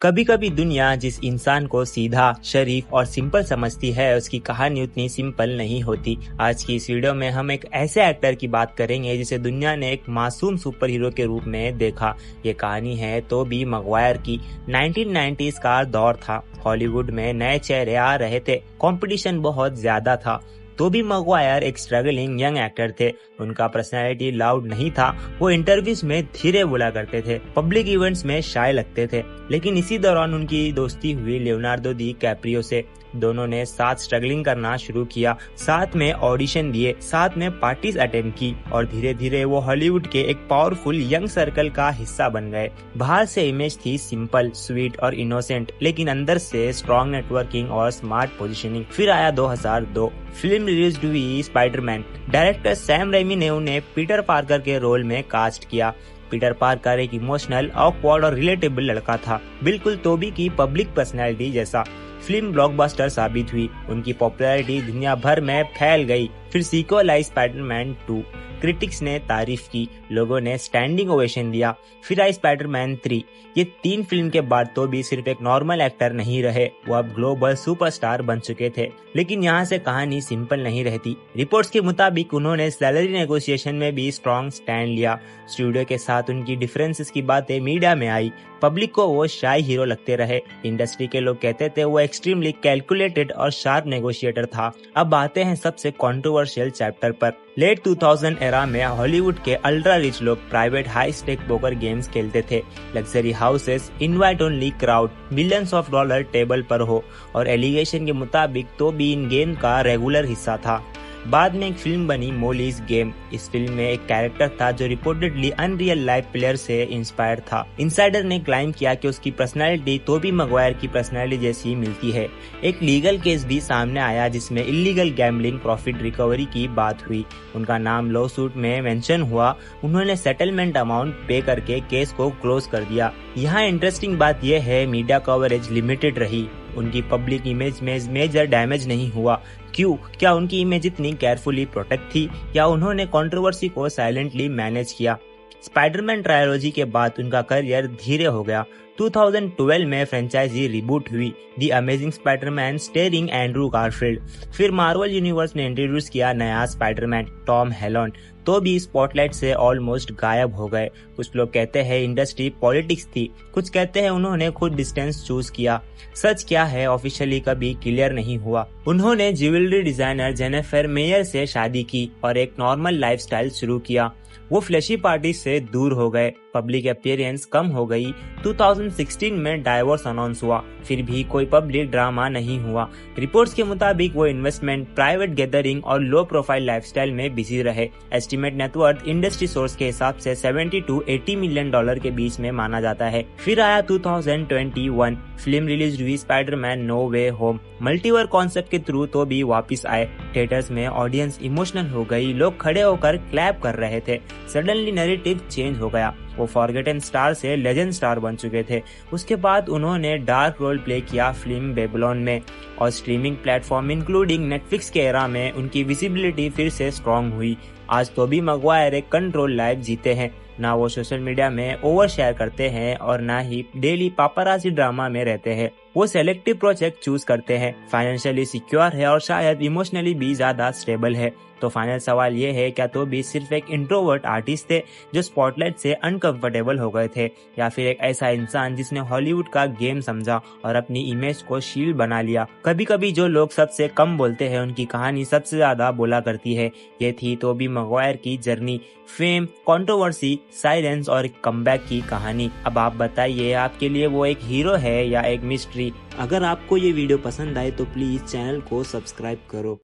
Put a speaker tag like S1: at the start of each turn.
S1: कभी कभी दुनिया जिस इंसान को सीधा, शरीफ और सिंपल समझती है उसकी कहानी उतनी सिंपल नहीं होती। आज की इस वीडियो में हम एक ऐसे एक्टर की बात करेंगे जिसे दुनिया ने एक मासूम सुपर हीरो के रूप में देखा। ये कहानी है टोबी मैguire की। 1990s का दौर था। हॉलीवुड में नए चेहरे आ रहे थे, कंपटीशन बहुत ज्यादा था। टोबी मैguire एक स्ट्रगलिंग यंग एक्टर थे। उनका पर्सनैलिटी लाउड नहीं था। वो इंटरव्यूज में धीरे बोला करते थे, पब्लिक इवेंट्स में शाय लगते थे। लेकिन इसी दौरान उनकी दोस्ती हुई लियोनार्डो दी कैप्रियो से। दोनों ने साथ स्ट्रगलिंग करना शुरू किया, साथ में ऑडिशन दिए, साथ में पार्टीज अटेंड की और धीरे धीरे वो हॉलीवुड के एक पावरफुल यंग सर्कल का हिस्सा बन गए। बाहर से इमेज थी सिंपल, स्वीट और इनोसेंट, लेकिन अंदर से स्ट्रॉन्ग नेटवर्किंग और स्मार्ट पोजीशनिंग। फिर आया 2002, फिल्म रिलीज हुई स्पाइडरमैन। डायरेक्टर सैम रेमी ने उन्हें पीटर पार्कर के रोल में कास्ट किया। पीटर पार्कर एक इमोशनल, ऑकवर्ड और रिलेटेबल लड़का था, बिल्कुल टोबी की पब्लिक पर्सनैलिटी जैसा। फिल्म ब्लॉकबस्टर साबित हुई, उनकी पॉपुलैरिटी दुनिया भर में फैल गई। फिर सीक्वल आई स्पाइडरमैन 2, क्रिटिक्स ने तारीफ की, लोगों ने स्टैंडिंग ओवेशन दिया। फिर आई स्पाइडरमैन 3। ये 3 फिल्म के बाद टोबी सिर्फ एक नॉर्मल एक्टर नहीं रहे, वो अब ग्लोबल सुपरस्टार बन चुके थे। लेकिन यहाँ से कहानी सिंपल नहीं रहती। रिपोर्ट्स के मुताबिक उन्होंने सैलरी नेगोशिएशन में भी स्ट्रॉन्ग स्टैंड लिया। स्टूडियो के साथ उनकी डिफरेंसेस की बातें मीडिया में आई। पब्लिक को वो शाय हीरो लगते रहे। इंडस्ट्री के लोग कहते थे वो एक्सट्रीमली कैलकुलेटेड और शार्प नेगोशिएटर था। अब आते हैं सबसे कंट्रोवर्शियल चैप्टर पर। लेट 2000 एरा में हॉलीवुड के अल्ट्रा रिच लोग private high stake poker games खेलते थे। Luxury houses, invite only crowd, millions of dollar table पर हो, और एलिगेशन के मुताबिक तो भी इन गेम का रेगुलर हिस्सा था। बाद में एक फिल्म बनी मोलीज गेम। इस फिल्म में एक कैरेक्टर था जो रिपोर्टेडली अनरियल लाइफ प्लेयर से इंस्पायर्ड था। इनसाइडर ने क्लाइम किया कि उसकी पर्सनालिटी टोबी मैguire की पर्सनालिटी जैसी मिलती है। एक लीगल केस भी सामने आया जिसमें इलीगल गैम्बलिंग प्रॉफिट रिकवरी की बात हुई। उनका नाम लॉ सूट में मेंशन हुआ। उन्होंने सेटलमेंट अमाउंट पे करके केस को क्लोज कर दिया। यहाँ इंटरेस्टिंग बात यह है, मीडिया कवरेज लिमिटेड रही। उनकी पब्लिक इमेज में मेजर डैमेज नहीं हुआ। क्यों? क्या उनकी इमेज इतनी केयरफुली प्रोटेक्ट थी, या उन्होंने कंट्रोवर्सी को साइलेंटली मैनेज किया? स्पाइडरमैन ट्रायलॉजी के बाद उनका करियर धीरे हो गया। 2012 में फ्रेंचाइजी रिबूट हुई, the amazing Spiderman starring Andrew Garfield. फिर मार्वल यूनिवर्स ने इंट्रोड्यूस किया नया स्पाइडरमैन, टॉम हॉलैंड। तो भी स्पॉटलाइट से ऑलमोस्ट गायब हो गए। कुछ लोग कहते हैं इंडस्ट्री पॉलिटिक्स थी, कुछ कहते हैं उन्होंने खुद डिस्टेंस चूज किया। सच क्या है ऑफिशियली कभी क्लियर नहीं हुआ। उन्होंने ज्वेलरी डिजाइनर जेनिफर मेयर से शादी की और एक नॉर्मल लाइफस्टाइल शुरू किया। वो फ्लैशी पार्टी से दूर हो गए, पब्लिक अपीयरेंस कम हो गई। 2016 में डाइवोर्स अनाउंस हुआ, फिर भी कोई पब्लिक ड्रामा नहीं हुआ। रिपोर्ट्स के मुताबिक वो इन्वेस्टमेंट, प्राइवेट गैदरिंग और लो प्रोफाइल लाइफस्टाइल में बिजी रहे। एस्टिमेट नेटवर्थ इंडस्ट्री सोर्स के हिसाब से 70 to 80 मिलियन डॉलर के बीच में माना जाता है। फिर आया 2021, फिल्म रिलीज हुई स्पाइडरमैन नो वे होम। मल्टीवर कॉन्सेप्ट के थ्रू तो भी वापिस आए। थिएटर्स में ऑडियंस इमोशनल हो गई, लोग खड़े होकर क्लैप कर रहे थे। सडनली नैरेटिव चेंज हो गया। वो फॉरगेटन स्टार से लेजेंड स्टार बन चुके थे। उसके बाद उन्होंने डार्क रोल प्ले किया फिल्म बेबीलोन में, और स्ट्रीमिंग प्लेटफॉर्म इंक्लूडिंग नेटफ्लिक्स के एरा में उनकी विजिबिलिटी फिर से स्ट्रॉन्ग हुई। आज टोबी मैguire एक कंट्रोल लाइफ जीते हैं। ना वो सोशल मीडिया में ओवर शेयर करते हैं और ना ही डेली पापराजी ड्रामा में रहते हैं। वो सेलेक्टिव प्रोजेक्ट चूज करते हैं, फाइनेंशियली सिक्योर है और शायद इमोशनली भी ज्यादा स्टेबल है। तो फाइनल सवाल ये है, क्या टोबी सिर्फ एक इंट्रोवर्ट आर्टिस्ट थे जो स्पॉटलाइट से अनकंफर्टेबल हो गए थे, या फिर एक ऐसा इंसान जिसने हॉलीवुड का गेम समझा और अपनी इमेज को शील्ड बना लिया? कभी कभी जो लोग सबसे कम बोलते हैं उनकी कहानी सबसे ज्यादा बोला करती है। ये थी टोबी मैguire की जर्नी, फेम, कंट्रोवर्सी, साइलेंस और एक कमबैक की कहानी। अब आप बताइए, आपके लिए वो एक हीरो है या एक मिस्ट्री? अगर आपको ये वीडियो पसंद आए तो प्लीज चैनल को सब्सक्राइब करो।